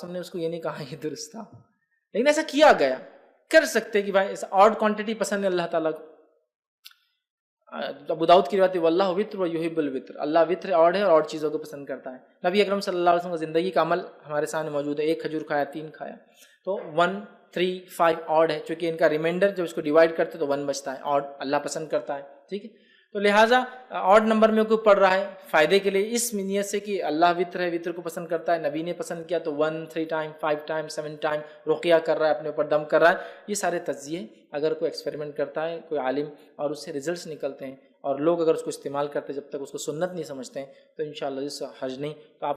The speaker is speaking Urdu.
نے اس کو یہ نہیں کہا یہ درست تھا، لیکن ایسا کیا گیا. کر سکتے کہ بھائی ایسا آڈ کوانٹٹی پسند ہے اللہ تعالیٰ کو. ابو داؤد کی روایت ہے واللہ وتر و یحب الوتر، اللہ وطر آڈ ہے اور آڈ چیزوں کو پسند کرتا ہے. نبی اکرم صلی اللہ علیہ وسلم کا زندگی کا عمل ہمارے سامنے موجود ہے. 1 کھجور کھایا، 3 کھایا، تو 1 3 5 آڈ ہے. چونکہ ان کا ریمائنڈر جب اس کو ڈیوائڈ کرتے تو 1 بچتا ہے. آڈ اللہ پسند کرتا ہے. ٹھیک ہے، تو لہٰذا آڈ نمبر میں کوئی پڑھ رہا ہے فائدے کے لیے اس نیت سے کہ اللہ وطر ہے، وطر کو پسند کرتا ہے، نبی نے پسند کیا تو 1 3 ٹائم 5 ٹائم 7 ٹائم رقیہ کر رہا ہے، اپنے اوپر دم کر رہا ہے. یہ سارے تجزیے اگر کوئی ایکسپیریمنٹ کرتا ہے کوئی عالم اور اس سے ریزلٹس نکلتے ہیں اور لوگ اگر اس کو استعمال کرتے جب تک اس کو سنت نہیں سمجھتے ہیں تو انشاءاللہ اس حرج نہیں. تو آپ